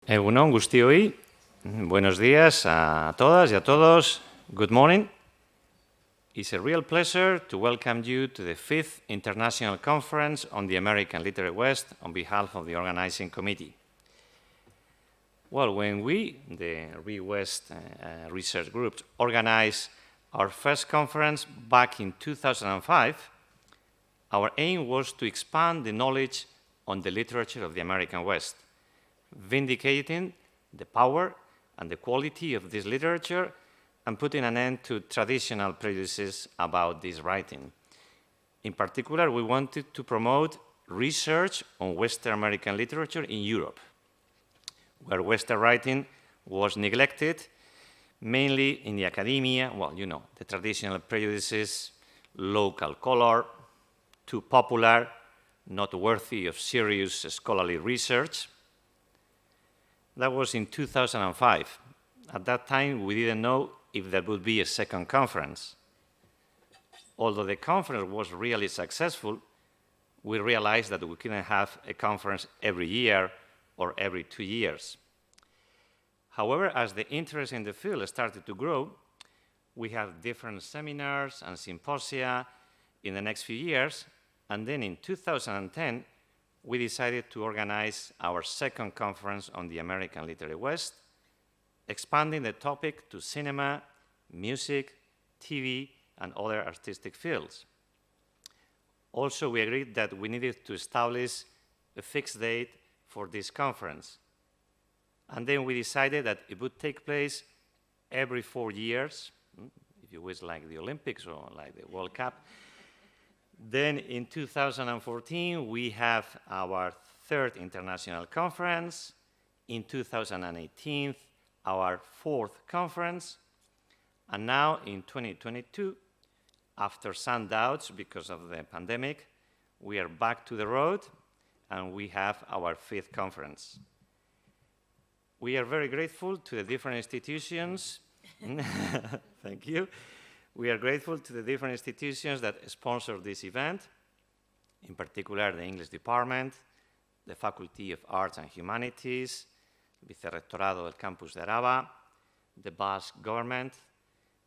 Egunon guztioi, buenos días a todas y a todos. Good morning. It's a real pleasure to welcome you to the 5th International Conference on the American Literary West on behalf of the organizing committee. Well, when we, the RE-West Research Group, organized our first conference back in 2005, our aim was to expand the knowledge on the literature of the American West, vindicating the power and the quality of this literature and putting an end to traditional prejudices about this writing. In particular, we wanted to promote research on Western American literature in Europe, where Western writing was neglected, mainly in the academia, well, you know, the traditional prejudices, local color, too popular, not worthy of serious scholarly research. That was in 2005. At that time, we didn't know if there would be a second conference. Although the conference was really successful, we realized that we couldn't have a conference every year or every 2 years. However, as the interest in the field started to grow, we had different seminars and symposia in the next few years, and then in 2010, we decided to organize our second conference on the American Literary West, expanding the topic to cinema, music, TV, and other artistic fields. Also, we agreed that we needed to establish a fixed date for this conference. And then we decided that it would take place every 4 years, if you wish, like the Olympics or like the World Cup. Then in 2014, we have our third international conference. In 2018, our fourth conference. And now in 2022, after some doubts because of the pandemic, we are back to the road and we have our fifth conference. We are very grateful to the different institutions. Thank you. We are grateful to the different institutions that sponsor this event, in particular the English Department, the Faculty of Arts and Humanities, Vicerrectorado del Campus de Araba, the Basque Government,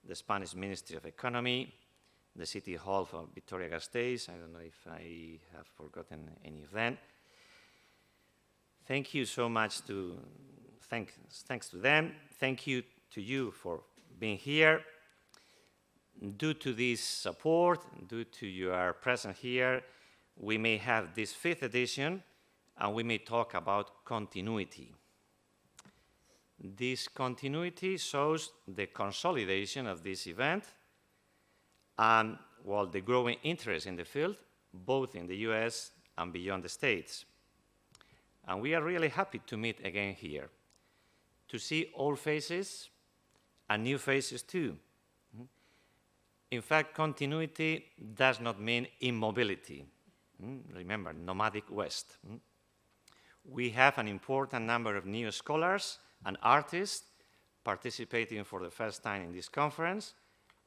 the Spanish Ministry of Economy, the City Hall of VITORIA-GASTEIZ. I don't know if I have forgotten any of them. Thank you so much thanks to them. Thank you to you for being here. Due to this support, due to your presence here, we may have this fifth edition, and we may talk about continuity. This continuity shows the consolidation of this event and, well, the growing interest in the field, both in the US and beyond the States. And we are really happy to meet again here, to see old faces and new faces too. In fact, continuity does not mean immobility. Remember, nomadic West. We have an important number of new scholars and artists participating for the first time in this conference,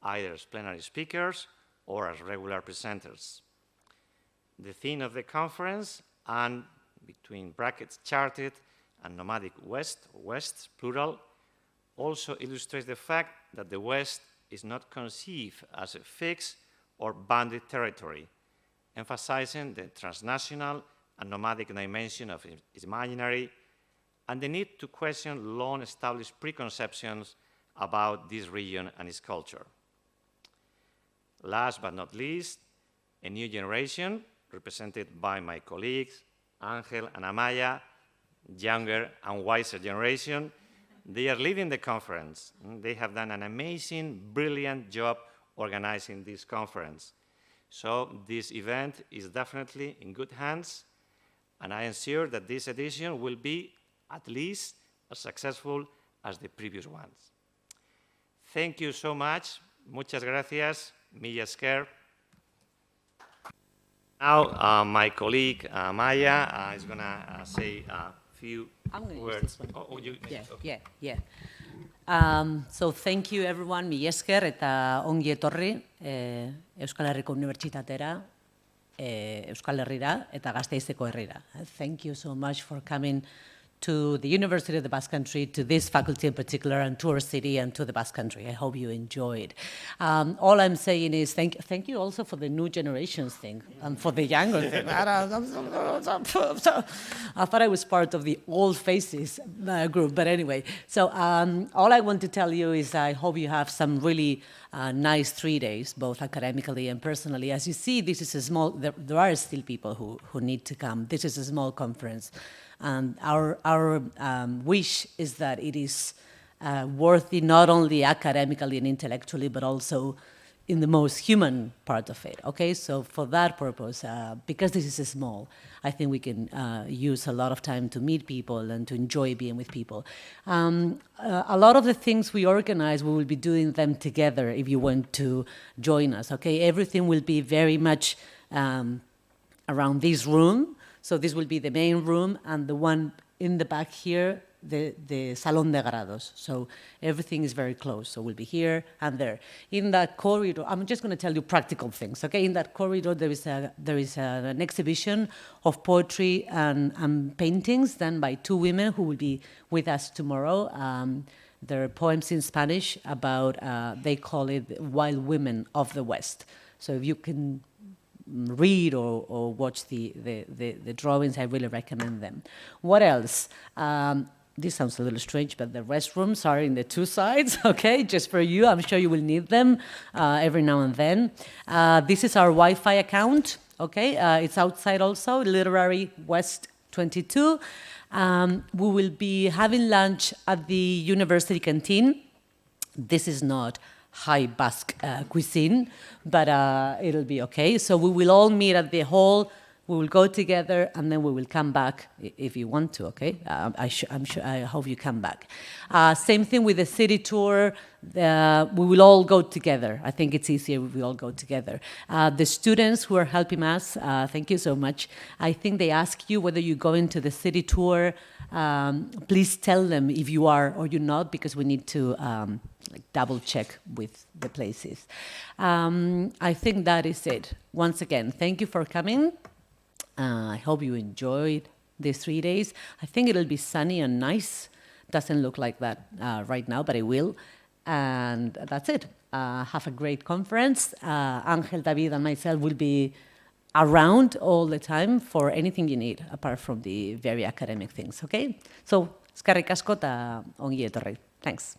either as plenary speakers or as regular presenters. The theme of the conference, and between brackets charted and nomadic West, Wests, plural, also illustrates the fact that the West is not conceived as a fixed or bounded territory, emphasizing the transnational and nomadic dimension of its imaginary and the need to question long-established preconceptions about this region and its culture. Last but not least, a new generation, represented by my colleagues, Ángel and Amaya, younger and wiser generation. They are leading the conference. They have done an amazing, brilliant job organizing this conference. So this event is definitely in good hands, and I am sure that this edition will be at least as successful as the previous ones. Thank you so much. Muchas gracias. Mi esker. Now, my colleague, Maya, is going to say a few words. So thank you everyone, mi esker eta ongi etorri Euskal Herriko Unibertsitatera, Euskal Herrira eta Gasteizeko herrira. Thank you so much for coming to the University of the Basque Country, to this faculty in particular, and to our city and to the Basque Country. I hope you enjoyed. All I'm saying is thank you also for the new generations thing and for the younger thing. I thought I was part of the old faces group, but anyway. So all I want to tell you is I hope you have some really nice 3 days, both academically and personally. As you see, this is a small, there are still people who need to come. This is a small conference. And our wish is that it is worthy not only academically and intellectually, but also in the most human part of it, okay? So for that purpose, because this is small, I think we can use a lot of time to meet people and to enjoy being with people. A lot of the things we organize, we will be doing them together if you want to join us, okay? Everything will be very much around this room. So this will be the main room, and the one in the back here, the Salón de Grados. So everything is very close. So we'll be here and there. In that corridor, I'm just going to tell you practical things, okay? In that corridor, there is an exhibition of poetry and paintings done by two women who will be with us tomorrow. They're poems in Spanish about, they call it Wild Women of the West. So if you can read or watch the drawings, I really recommend them. What else? This sounds a little strange, but the restrooms are in the two sides, okay, just for you. I'm sure you will need them every now and then. This is our Wi-Fi account, okay? It's outside also, Literary West 22. We will be having lunch at the university canteen. This is not high Basque cuisine, but it'll be okay. So we will all meet at the hall, we will go together, and then we will come back if you want to, okay? I hope you come back. Same thing with the city tour. We will all go together. I think it's easier if we all go together. The students who are helping us, thank you so much. I think they ask you whether you go into the city tour. Please tell them if you are or you're not, because we need to double check with the places. I think that is it. Once again, thank you for coming. I hope you enjoyed these 3 days. I think it'll be sunny and nice. Doesn't look like that right now, but it will. And that's it. Have a great conference. Ángel, David, and myself will be around all the time for anything you need, apart from the very academic things, okay? So, eskerrik asko eta ongi etorri. Thanks.